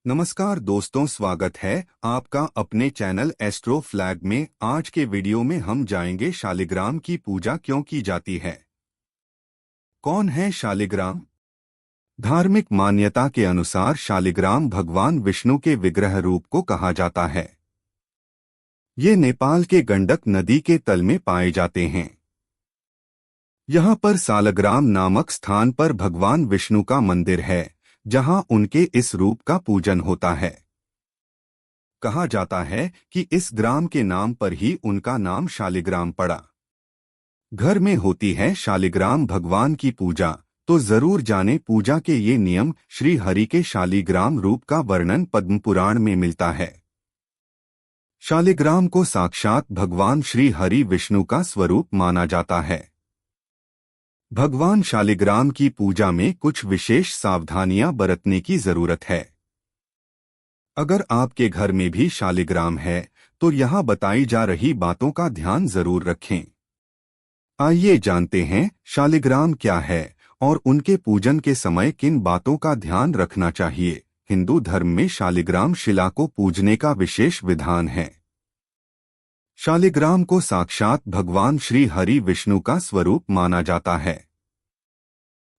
नमस्कार दोस्तों, स्वागत है आपका अपने चैनल एस्ट्रो फ्लैग में। आज के वीडियो में हम जाएंगे शालिग्राम की पूजा क्यों की जाती है। कौन है शालिग्राम? धार्मिक मान्यता के अनुसार शालिग्राम भगवान विष्णु के विग्रह रूप को कहा जाता है। ये नेपाल के गंडक नदी के तल में पाए जाते हैं। यहाँ पर सालग्राम नामक स्थान पर भगवान विष्णु का मंदिर है, जहाँ उनके इस रूप का पूजन होता है। कहा जाता है कि इस ग्राम के नाम पर ही उनका नाम शालिग्राम पड़ा। घर में होती है शालिग्राम भगवान की पूजा, तो जरूर जाने पूजा के ये नियम। श्री हरि के शालिग्राम रूप का वर्णन पद्म पुराण में मिलता है। शालिग्राम को साक्षात भगवान श्री हरि विष्णु का स्वरूप माना जाता है। भगवान शालिग्राम की पूजा में कुछ विशेष सावधानियां बरतने की जरूरत है। अगर आपके घर में भी शालिग्राम है तो यहाँ बताई जा रही बातों का ध्यान जरूर रखें। आइए जानते हैं शालिग्राम क्या है और उनके पूजन के समय किन बातों का ध्यान रखना चाहिए। हिंदू धर्म में शालिग्राम शिला को पूजने का विशेष विधान है। शालिग्राम को साक्षात भगवान श्री हरि विष्णु का स्वरूप माना जाता है।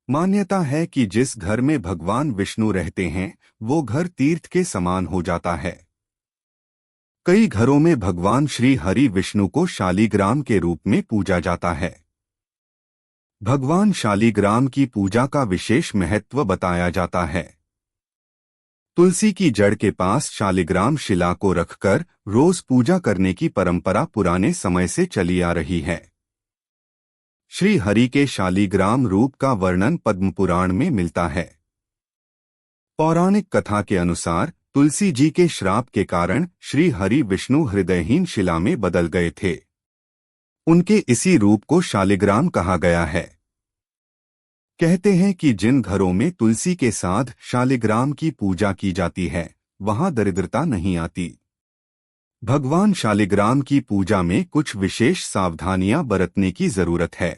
मान्यता है कि जिस घर में भगवान विष्णु रहते हैं वो घर तीर्थ के समान हो जाता है। कई घरों में भगवान श्री हरि विष्णु को शालिग्राम के रूप में पूजा जाता है। भगवान शालिग्राम की पूजा का विशेष महत्व बताया जाता है। तुलसी की जड़ के पास शालिग्राम शिला को रखकर रोज पूजा करने की परंपरा पुराने समय से चली आ रही है। श्री हरि के शालिग्राम रूप का वर्णन पद्म पुराण में मिलता है। पौराणिक कथा के अनुसार तुलसी जी के श्राप के कारण श्री हरि विष्णु हृदयहीन शिला में बदल गए थे। उनके इसी रूप को शालिग्राम कहा गया है। कहते हैं कि जिन घरों में तुलसी के साथ शालिग्राम की पूजा की जाती है वहां दरिद्रता नहीं आती। भगवान शालिग्राम की पूजा में कुछ विशेष सावधानियां बरतने की जरूरत है।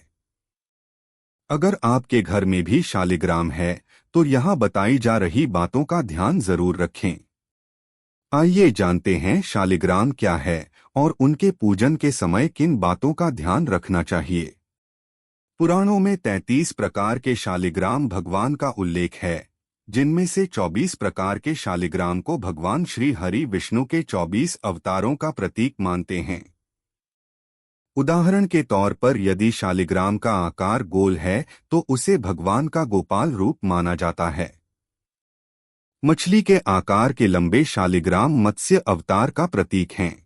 अगर आपके घर में भी शालिग्राम है तो यहाँ बताई जा रही बातों का ध्यान जरूर रखें। आइए जानते हैं शालिग्राम क्या है और उनके पूजन के समय किन बातों का ध्यान रखना चाहिए। पुराणों में 33 प्रकार के शालिग्राम भगवान का उल्लेख है, जिनमें से 24 प्रकार के शालिग्राम को भगवान श्री हरि विष्णु के 24 अवतारों का प्रतीक मानते हैं। उदाहरण के तौर पर यदि शालिग्राम का आकार गोल है तो उसे भगवान का गोपाल रूप माना जाता है। मछली के आकार के लंबे शालिग्राम मत्स्य अवतार का प्रतीक हैं।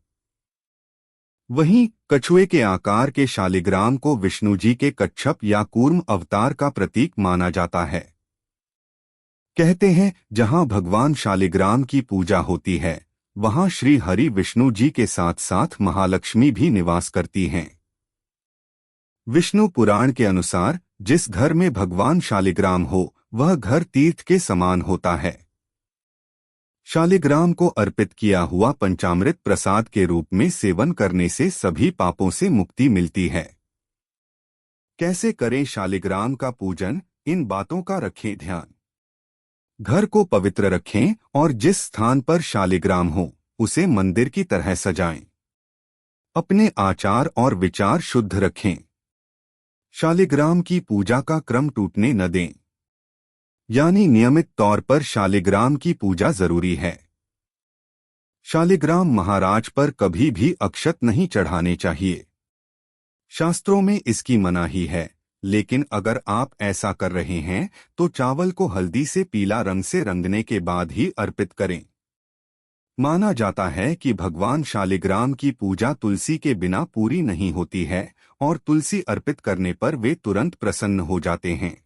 वहीं कछुए के आकार के शालिग्राम को विष्णु जी के कच्छप या कूर्म अवतार का प्रतीक माना जाता है। कहते हैं जहां भगवान शालिग्राम की पूजा होती है वहां श्री हरि विष्णु जी के साथ साथ महालक्ष्मी भी निवास करती हैं। विष्णु पुराण के अनुसार जिस घर में भगवान शालिग्राम हो वह घर तीर्थ के समान होता है। शालिग्राम को अर्पित किया हुआ पंचामृत प्रसाद के रूप में सेवन करने से सभी पापों से मुक्ति मिलती है। कैसे करें शालिग्राम का पूजन, इन बातों का रखें ध्यान। घर को पवित्र रखें और जिस स्थान पर शालिग्राम हो उसे मंदिर की तरह सजाएं। अपने आचार और विचार शुद्ध रखें। शालिग्राम की पूजा का क्रम टूटने न दें, यानी नियमित तौर पर शालिग्राम की पूजा जरूरी है। शालिग्राम महाराज पर कभी भी अक्षत नहीं चढ़ाने चाहिए। शास्त्रों में इसकी मनाही है, लेकिन अगर आप ऐसा कर रहे हैं तो चावल को हल्दी से पीला रंग से रंगने के बाद ही अर्पित करें। माना जाता है कि भगवान शालिग्राम की पूजा तुलसी के बिना पूरी नहीं होती है और तुलसी अर्पित करने पर वे तुरंत प्रसन्न हो जाते हैं।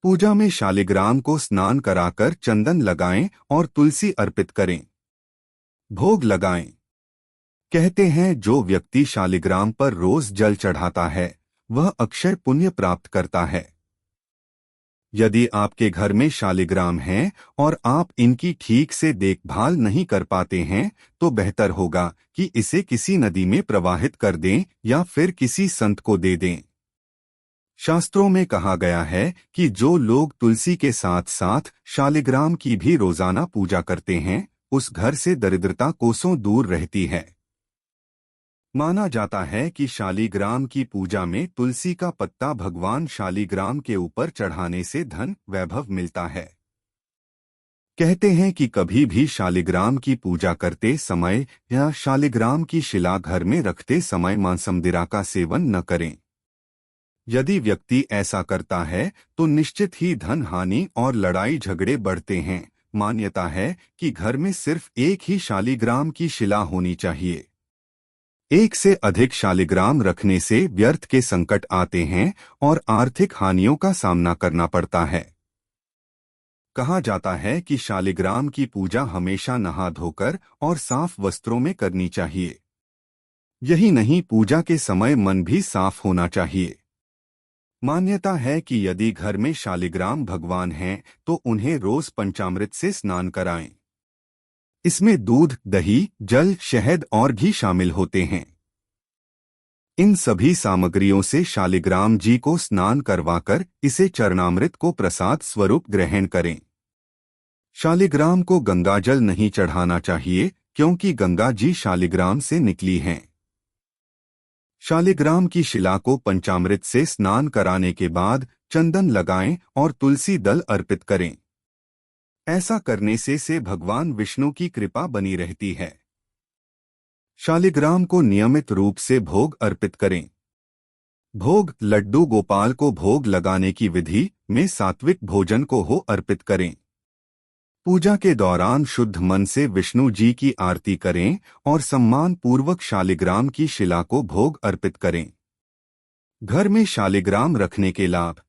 पूजा में शालिग्राम को स्नान कराकर चंदन लगाएं और तुलसी अर्पित करें। भोग लगाएं। कहते हैं जो व्यक्ति शालिग्राम पर रोज जल चढ़ाता है वह अक्षय पुण्य प्राप्त करता है। यदि आपके घर में शालिग्राम हैं और आप इनकी ठीक से देखभाल नहीं कर पाते हैं तो बेहतर होगा कि इसे किसी नदी में प्रवाहित कर दें या फिर किसी संत को दे दें। शास्त्रों में कहा गया है कि जो लोग तुलसी के साथ साथ शालिग्राम की भी रोजाना पूजा करते हैं, उस घर से दरिद्रता कोसों दूर रहती है। माना जाता है कि शालिग्राम की पूजा में तुलसी का पत्ता भगवान शालिग्राम के ऊपर चढ़ाने से धन वैभव मिलता है। कहते हैं कि कभी भी शालिग्राम की पूजा करते समय या शालिग्राम की शिला घर में रखते समय मांसमदिरा का सेवन न करें। यदि व्यक्ति ऐसा करता है तो निश्चित ही धन हानि और लड़ाई झगड़े बढ़ते हैं। मान्यता है कि घर में सिर्फ एक ही शालिग्राम की शिला होनी चाहिए। एक से अधिक शालिग्राम रखने से व्यर्थ के संकट आते हैं और आर्थिक हानियों का सामना करना पड़ता है। कहा जाता है कि शालिग्राम की पूजा हमेशा नहा धोकर और साफ वस्त्रों में करनी चाहिए। यही नहीं, पूजा के समय मन भी साफ होना चाहिए। मान्यता है कि यदि घर में शालिग्राम भगवान हैं तो उन्हें रोज पंचामृत से स्नान कराएं। इसमें दूध, दही, जल, शहद और घी शामिल होते हैं। इन सभी सामग्रियों से शालिग्राम जी को स्नान करवाकर इसे चरणामृत को प्रसाद स्वरूप ग्रहण करें। शालिग्राम को गंगाजल नहीं चढ़ाना चाहिए, क्योंकि गंगा जी शालिग्राम से निकली हैं। शालिग्राम की शिला को पंचामृत से स्नान कराने के बाद चंदन लगाएं और तुलसी दल अर्पित करें। ऐसा करने से भगवान विष्णु की कृपा बनी रहती है। शालिग्राम को नियमित रूप से भोग अर्पित करें। भोग लड्डू गोपाल को भोग लगाने की विधि में सात्विक भोजन को हो अर्पित करें। पूजा के दौरान शुद्ध मन से विष्णु जी की आरती करें और सम्मान पूर्वक शालिग्राम की शिला को भोग अर्पित करें। घर में शालिग्राम रखने के लाभ।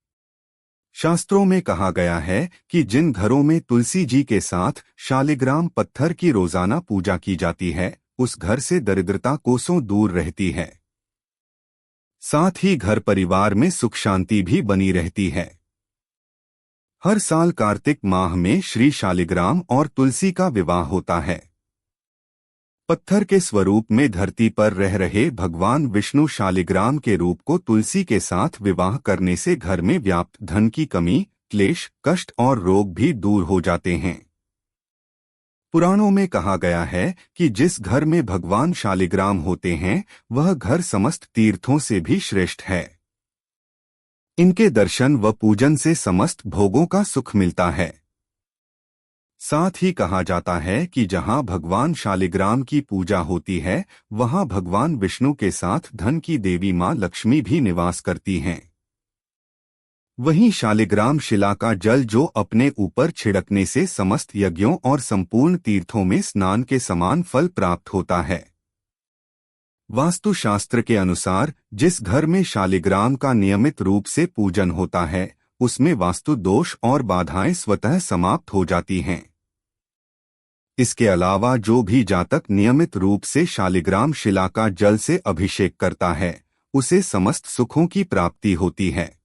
शास्त्रों में कहा गया है कि जिन घरों में तुलसी जी के साथ शालिग्राम पत्थर की रोजाना पूजा की जाती है, उस घर से दरिद्रता कोसों दूर रहती है। साथ ही घर परिवार में सुख शांति भी बनी रहती है। हर साल कार्तिक माह में श्री शालिग्राम और तुलसी का विवाह होता है। पत्थर के स्वरूप में धरती पर रह रहे भगवान विष्णु शालिग्राम के रूप को तुलसी के साथ विवाह करने से घर में व्याप्त धन की कमी, क्लेश, कष्ट और रोग भी दूर हो जाते हैं। पुराणों में कहा गया है कि जिस घर में भगवान शालिग्राम होते हैं, वह घर समस्त तीर्थों से भी श्रेष्ठ है। इनके दर्शन व पूजन से समस्त भोगों का सुख मिलता है। साथ ही कहा जाता है कि जहां भगवान शालिग्राम की पूजा होती है, वहां भगवान विष्णु के साथ धन की देवी मां लक्ष्मी भी निवास करती हैं। वहीं शालिग्राम शिला का जल जो अपने ऊपर छिड़कने से समस्त यज्ञों और संपूर्ण तीर्थों में स्नान के समान फल प्राप्त होता है। वास्तुशास्त्र के अनुसार जिस घर में शालिग्राम का नियमित रूप से पूजन होता है, उसमें वास्तु दोष और बाधाएं स्वतः समाप्त हो जाती हैं। इसके अलावा जो भी जातक नियमित रूप से शालिग्राम शिला का जल से अभिषेक करता है, उसे समस्त सुखों की प्राप्ति होती है।